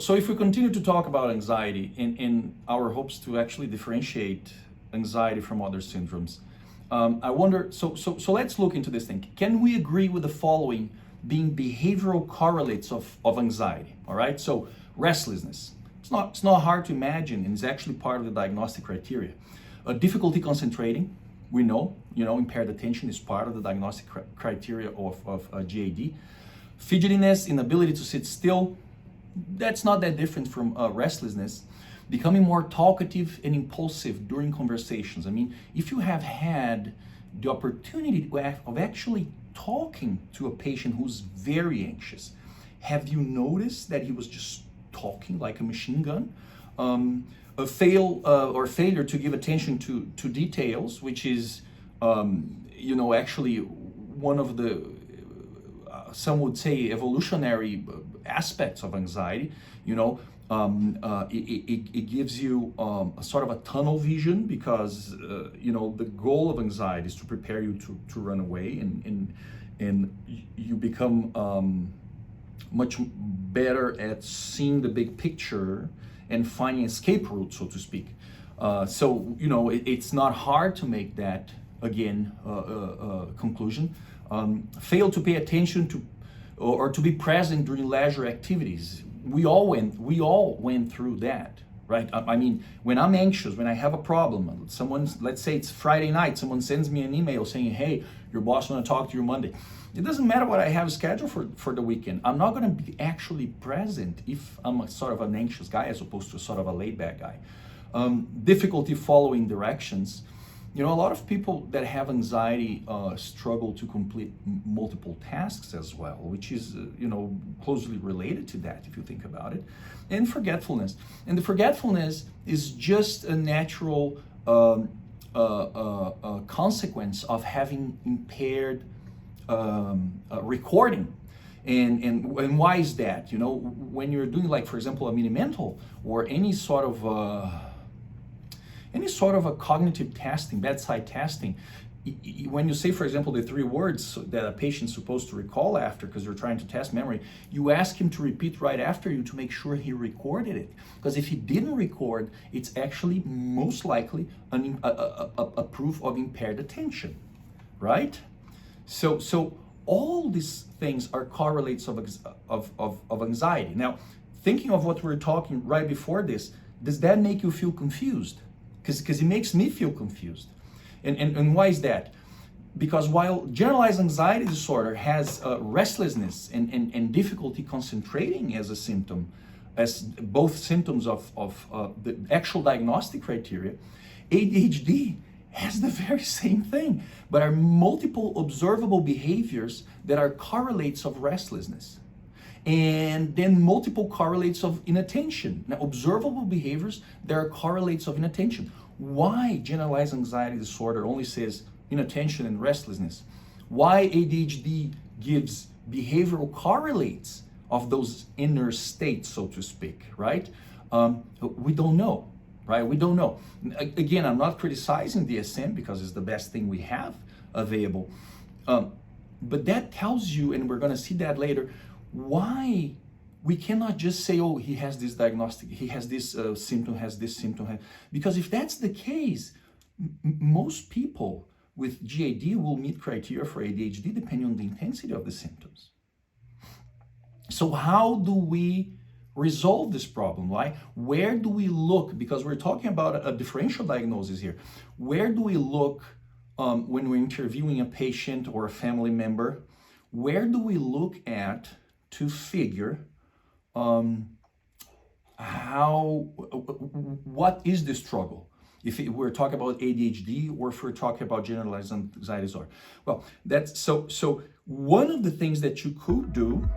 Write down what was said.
So if we continue to talk about anxiety in our hopes to actually differentiate anxiety from other syndromes, I wonder, so let's look into this thing. Can we agree with the following being behavioral correlates of anxiety? All right, so restlessness. It's not hard to imagine, and it's actually part of the diagnostic criteria. Difficulty concentrating, we know, impaired attention is part of the diagnostic criteria of GAD. Fidgetiness, inability to sit still, that's not that different from restlessness. Becoming more talkative and impulsive during conversations. I mean, if you have had the opportunity of actually talking to a patient who's very anxious, have you noticed that he was just talking like a machine gun? A failure to give attention to details, which is, actually one of the, some would say, evolutionary aspects of anxiety. It gives you a sort of a tunnel vision because, the goal of anxiety is to prepare you to run away, and you become much better at seeing the big picture and finding escape routes, so to speak. It's not hard to make that, again, conclusion. Fail to pay attention to or to be present during leisure activities. We all went through that, right? I mean, when I'm anxious, when I have a problem, let's say it's Friday night, someone sends me an email saying, hey, your boss want to talk to you Monday. It doesn't matter what I have scheduled for the weekend. I'm not going to be actually present if I'm a sort of an anxious guy as opposed to sort of a laid-back guy. Difficulty following directions. A lot of people that have anxiety struggle to complete multiple tasks as well, which is, closely related to that if you think about it. And forgetfulness. And the forgetfulness is just a natural consequence of having impaired recording. And why is that? When you're doing, like, for example, a mini mental or any sort of a cognitive testing, bedside testing, when you say, for example, the 3 words that a patient's supposed to recall after because you're trying to test memory, you ask him to repeat right after you to make sure he recorded it. Because if he didn't record, it's actually most likely a proof of impaired attention, right? So all these things are correlates of anxiety. Now, thinking of what we were talking right before this, does that make you feel confused? Because it makes me feel confused. And why is that? Because while generalized anxiety disorder has restlessness and difficulty concentrating as a symptom, as both symptoms of the actual diagnostic criteria, ADHD has the very same thing, but are multiple observable behaviors that are correlates of restlessness. And then multiple correlates of inattention. Now, observable behaviors, there are correlates of inattention. Why generalized anxiety disorder only says inattention and restlessness? Why ADHD gives behavioral correlates of those inner states, so to speak, right? We don't know, right? We don't know. Again, I'm not criticizing DSM because it's the best thing we have available. But that tells you, and we're going to see that later, why we cannot just say, oh, he has this diagnostic, he has this symptom, has this symptom. Because if that's the case, most people with GAD will meet criteria for ADHD depending on the intensity of the symptoms. So how do we resolve this problem? Right? Where do we look? Because we're talking about a differential diagnosis here. Where do we look when we're interviewing a patient or a family member? Where do we look at to figure what is the struggle? If we're talking about ADHD or if we're talking about generalized anxiety disorder. Well, that's so one of the things that you could do